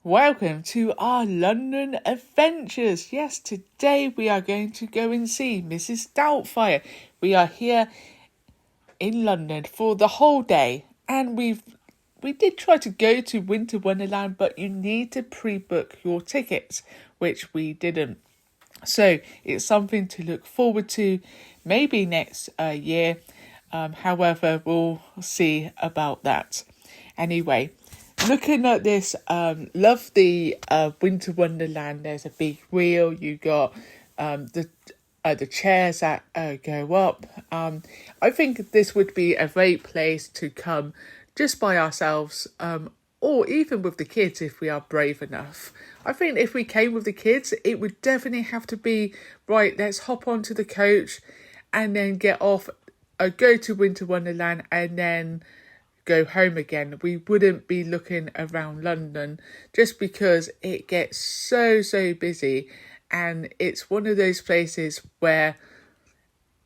Welcome to our London adventures. Yes, today we are going to go and see Mrs Doubtfire. We are here in London for the whole day, and we did try to go to Winter Wonderland, but you need to pre-book your tickets, which we didn't. So it's something to look forward to, maybe next year. However, we'll see about that. Anyway, looking at this, love the Winter Wonderland. There's a big wheel. You got the chairs that go up. I think this would be a great place to come just by ourselves, or even with the kids if we are brave enough. I think if we came with the kids, it would definitely have to be, right, let's hop onto the coach and then get off, go to Winter Wonderland and then go home again. We wouldn't be looking around London just because it gets so busy, and it's one of those places where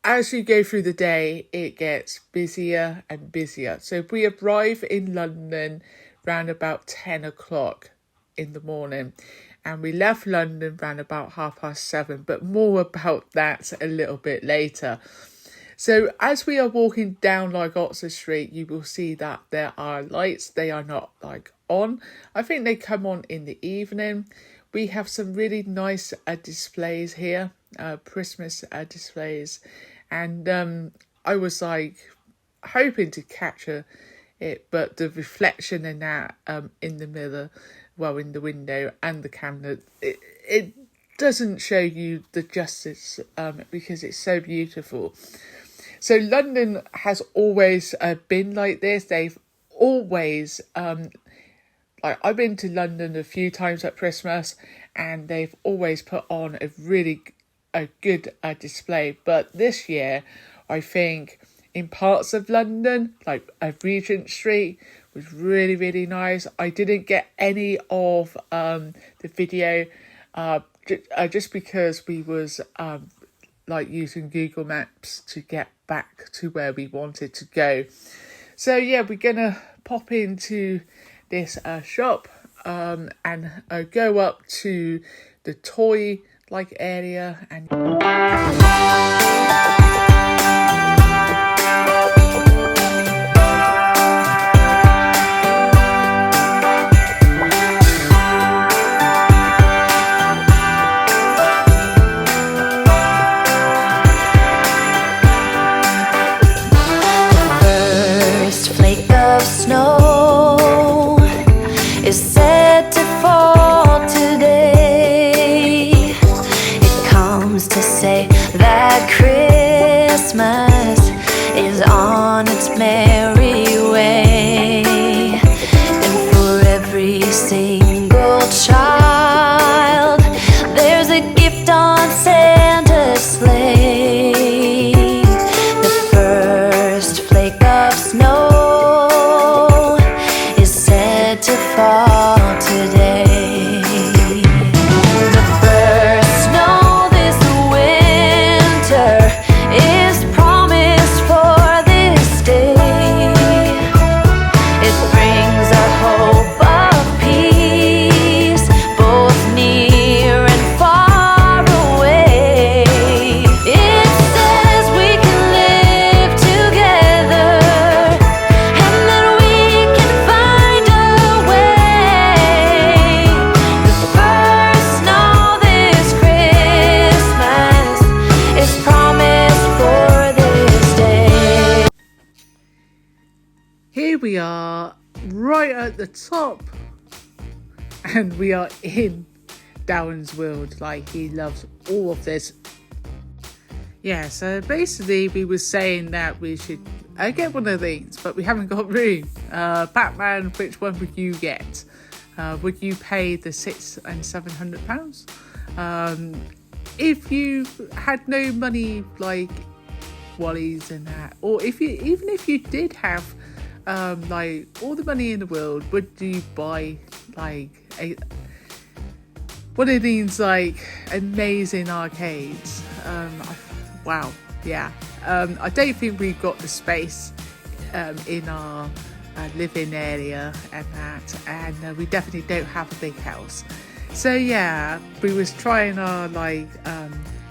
as you go through the day it gets busier and busier. So if we arrive in London round about 10 o'clock in the morning, and we left London round about 7:30, but more about that a little bit later. So as we are walking down like Oxford Street, you will see that there are lights. They are not like on. I think they come on in the evening. We have some really nice displays here, Christmas displays. And I was like hoping to capture it, but the reflection in that in the mirror, well, in the window and the camera, it doesn't show you the justice because it's so beautiful. So London has always been like this. They've always, like I've been to London a few times at Christmas, and they've always put on a good display. But this year, I think in parts of London, like Regent Street, was really nice. I didn't get any of the video, just because we was like using Google Maps to get back to where we wanted to go. So yeah, we're gonna pop into this shop and go up to the toy like area and snow is set to fall today. It comes to say that Christmas is on its merry way, and for every single child there's a gift on Santa's sleigh. The first flake of snow to fall today. The first snow this winter is promised for this day. It brings a hope of peace, both near and far away. It says we can live together, and that we can find a way. The first snow this Christmas is promised for this day. here we are right at the top, and we are in Darren's world. Like, he loves all of this. Yeah, so basically we were saying that we should get one of these, but we haven't got room. Batman, which one would you get? Would you pay the £600 and £700? If you had no money, like Wally's and that, or even if you did have like all the money in the world, would you buy like one of these like amazing arcades? Wow, yeah. I don't think we've got the space in our living area and that, and we definitely don't have a big house. So yeah, we was trying our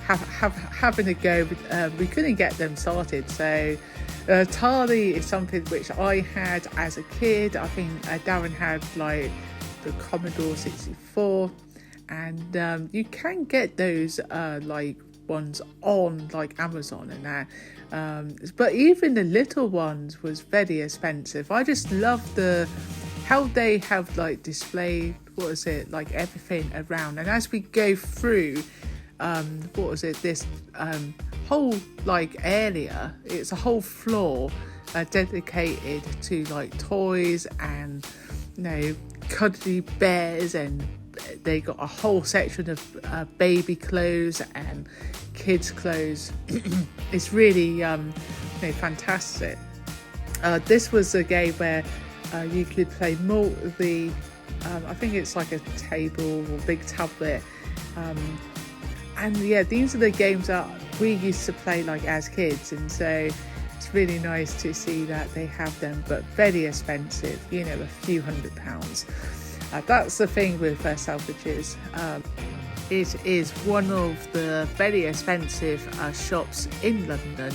having a go, but we couldn't get them started. So Atari is something which I had as a kid. I think Darren had like the Commodore 64, and you can get those ones on like Amazon and that, but even the little ones was very expensive. I just love how they have like displayed like everything around, and as we go through this whole like area, it's a whole floor dedicated to like toys and cuddly bears, and they got a whole section of baby clothes and kids clothes. It's really fantastic. This was a game where you could play I think it's like a table or big tablet, and yeah, these are the games that we used to play like as kids, and so it's really nice to see that they have them, but very expensive, a few £100s. That's the thing with Selfridges. It is one of the very expensive shops in London.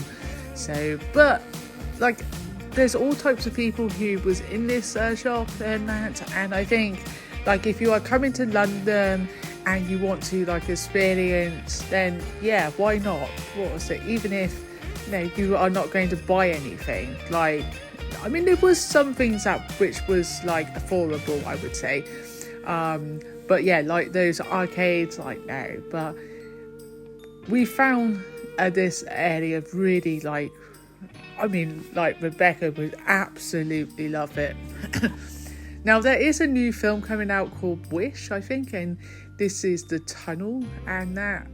So, but like, there's all types of people who was in this shop and that, and I think like if you are coming to London and you want to like experience, then yeah, why not? Even if you are not going to buy anything, like, I mean, there was some things which was like affordable, I would say, but yeah, like those arcades, like no. But we found this area really like, I mean, like Rebecca would absolutely love it. Now there is a new film coming out called Wish, I think, and this is the tunnel and that.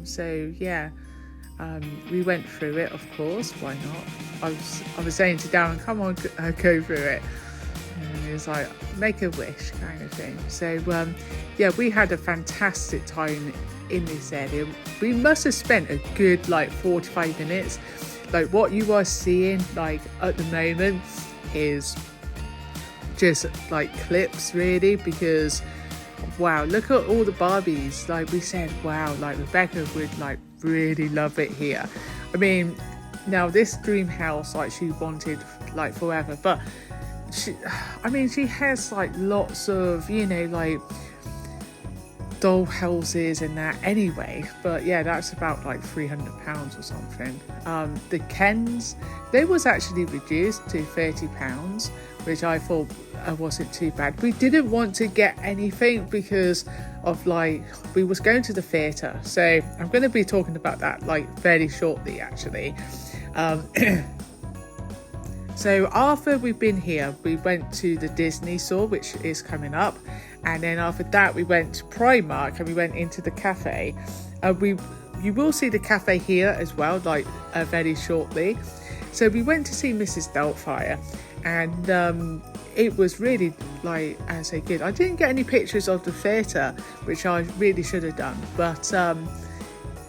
So yeah, we went through it, of course. Why not? I was saying to Darren, come on, go through it. And he was like, make a wish kind of thing. So yeah, we had a fantastic time in this area. We must have spent a good like 45 minutes. Like what you are seeing like at the moment is just like clips really, because wow, look at all the Barbies. Like we said, wow, like Rebecca would like really love it here. I mean, now this dream house like she wanted like forever, but she has like lots of like doll houses and that anyway, but yeah, that's about like £300 or something. The Kens, they was actually reduced to £30, which I thought wasn't too bad. We didn't want to get anything because of like we was going to the theatre, so I'm going to be talking about that like very shortly actually. So after we've been here, we went to the Disney store, which is coming up, and then after that we went to Primark and we went into the cafe. You will see the cafe here as well, like very shortly. So we went to see Mrs Doubtfire, and it was really like, I say, good. I didn't get any pictures of the theatre, which I really should have done, but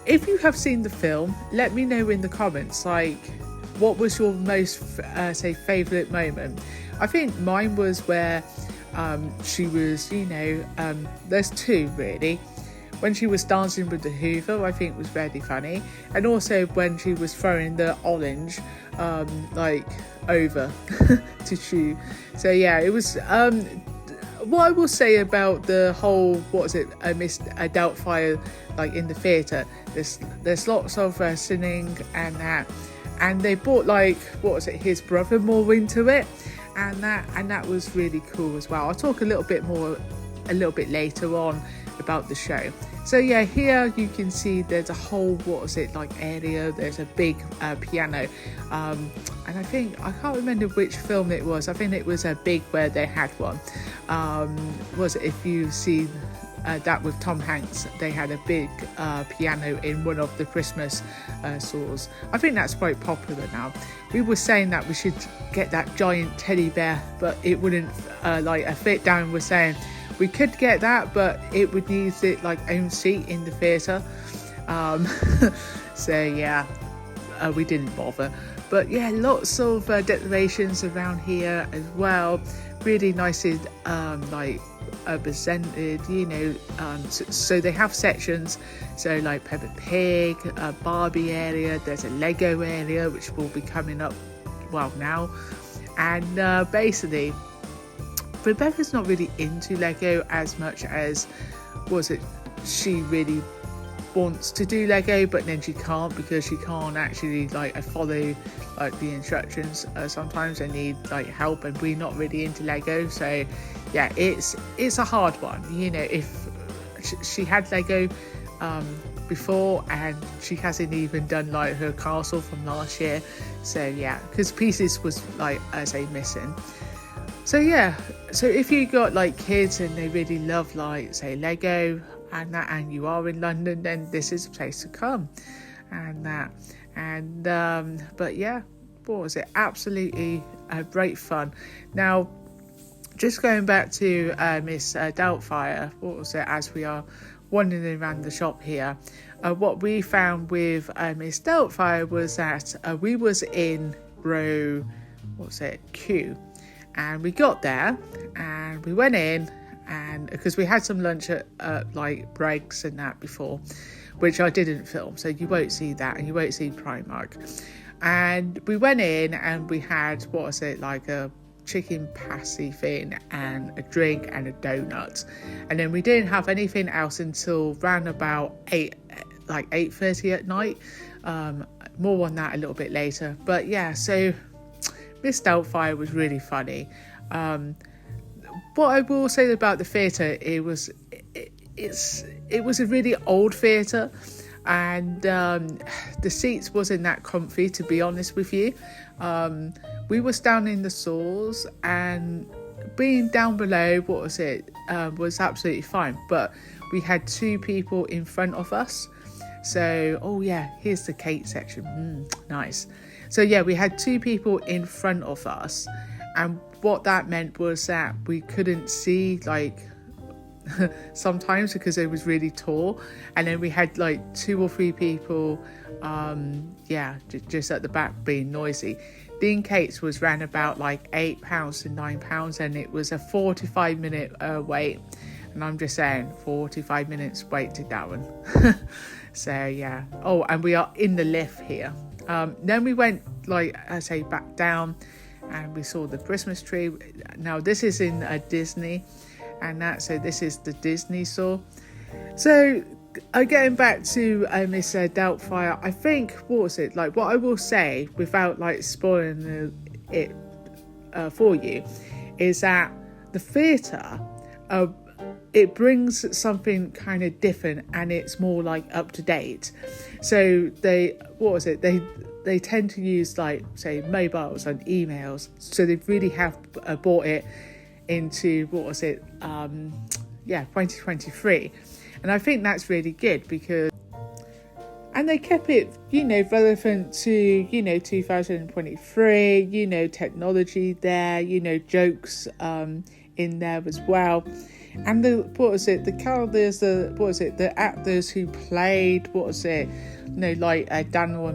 if you have seen the film, let me know in the comments, like, what was your most favourite moment? I think mine was where she was, there's two really. When she was dancing with the Hoover, I think was really funny, and also when she was throwing the orange like over to chew. So yeah, it was what I will say about the whole Miss Doubtfire like in the theatre, there's lots of singing and that, and they brought like his brother more into it, and that was really cool as well. I'll talk a little bit later on about the show. So yeah, here you can see there's a whole area. There's a big piano, and I can't remember which film it was. I think it was a Big where they had one. If you see that with Tom Hanks, they had a big piano in one of the Christmas stores. I think that's quite popular now. We were saying that we should get that giant teddy bear, but it wouldn't fit. Darren was saying we could get that, but it would need it like own seat in the theatre. So yeah, we didn't bother. But yeah, lots of decorations around here as well. Really nicely presented, so they have sections, so like Peppa Pig, Barbie area, there's a Lego area which will be coming up now, and basically Rebecca's not really into Lego as much as she really wants to do Lego, but then she can't because she can't actually follow the instructions. Sometimes they need help, and we're not really into Lego, so yeah, it's a hard one. If she had Lego before, and she hasn't even done her castle from last year, so yeah, because pieces was missing. So yeah, so if you got kids and they really love say Lego and you are in London, then this is a place to come, but yeah, what was it? Absolutely great fun. Now, just going back to Miss Doubtfire, as we are wandering around the shop here, what we found with Miss Doubtfire was that we was in row Q, and we got there and we went in, and because we had some lunch at breaks and that before, which I didn't film, so you won't see that, and you won't see Primark. And we went in and we had a chicken pasty thing and a drink and a donut, and then we didn't have anything else until round about 8:30 at night. More on that a little bit later, but yeah, so Miss Doubtfire was really funny. What I will say about the theatre, it was a really old theatre, and the seats wasn't that comfy, to be honest with you. We was down in the stalls, and being down below was absolutely fine, but we had two people in front of us. So, oh yeah, here's the cake section. Nice. So yeah, we had two people in front of us, and what that meant was that we couldn't see sometimes because it was really tall, and then we had two or three people just at the back being noisy. Dean Cates was ran about £8 to £9, and it was a 45-minute wait, and I'm just saying 45 minutes wait to that one. So yeah. Oh, and we are in the lift here. Then we went back down, and we saw the Christmas tree. Now this is in Disney, and this is the Disney store. So getting back to Miss Doubtfire, I think what I will say without spoiling it for you is that the theatre it brings something kind of different, and it's more up to date. So they tend to use say mobiles and emails, so they really have brought it into 2023, and I think that's really good because, and they kept it relevant to 2023, technology there, jokes in there as well. And the characters, the actors who played Daniel and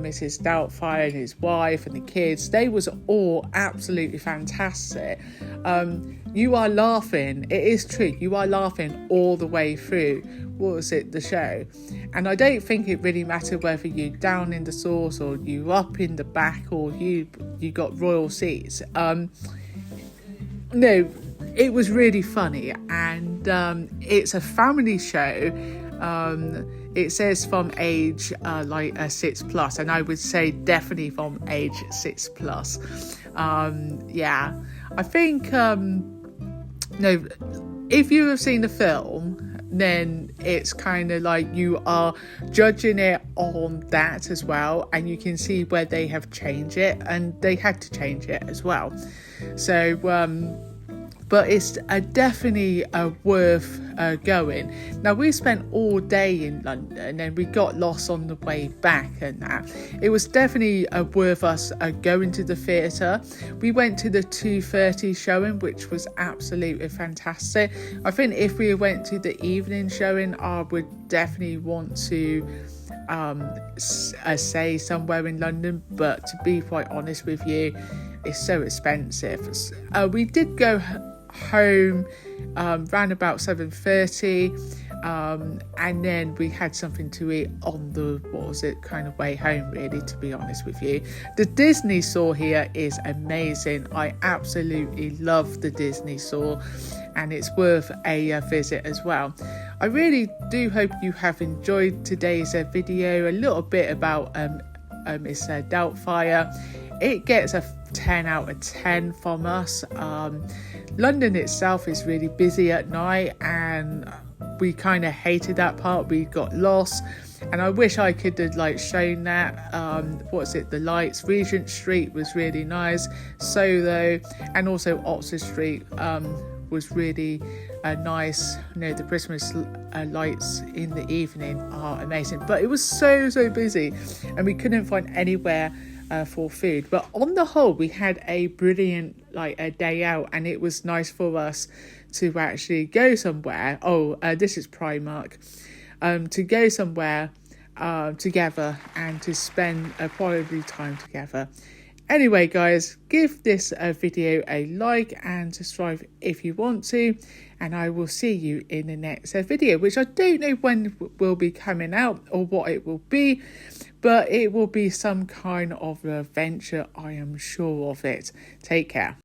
Mrs Doubtfire and his wife and the kids, they was all absolutely fantastic. You are laughing, it is true, you are laughing all the way through the show, and I don't think it really mattered whether you down in the sauce or you up in the back or you got royal seats. No, it was really funny, and it's a family show. It says from age 6+, and I would say definitely from age 6+. Yeah, I think if you have seen the film, then it's kind of you are judging it on that as well, and you can see where they have changed it, and they had to change it as well. So but it's definitely worth going. Now, we spent all day in London, and we got lost on the way back, and that it was definitely worth us going to the theatre. We went to the 2:30 showing, which was absolutely fantastic. I think if we went to the evening showing, I would definitely want to say somewhere in London, but to be quite honest with you, it's so expensive. We did go home around about 7:30, and then we had something to eat on the kind of way home, really, to be honest with you. The Disney store here is amazing. I absolutely love the Disney store, and it's worth a visit as well. I really do hope you have enjoyed today's video, a little bit about Miss Doubtfire. It gets a 10 out of 10 from us. London itself is really busy at night, and we kind of hated that part. We got lost, and I wish I could have shown that. The lights. Regent Street was really nice, Soho, and also Oxford Street was really nice. The Christmas lights in the evening are amazing, but it was so busy, and we couldn't find anywhere for food. But on the whole, we had a brilliant a day out, and it was nice for us to actually go somewhere. This is Primark. To go somewhere together and to spend a quality time together. Anyway, guys, give this video a like and subscribe if you want to, and I will see you in the next video, which I don't know when will be coming out or what it will be, but it will be some kind of adventure. I am sure of it. Take care.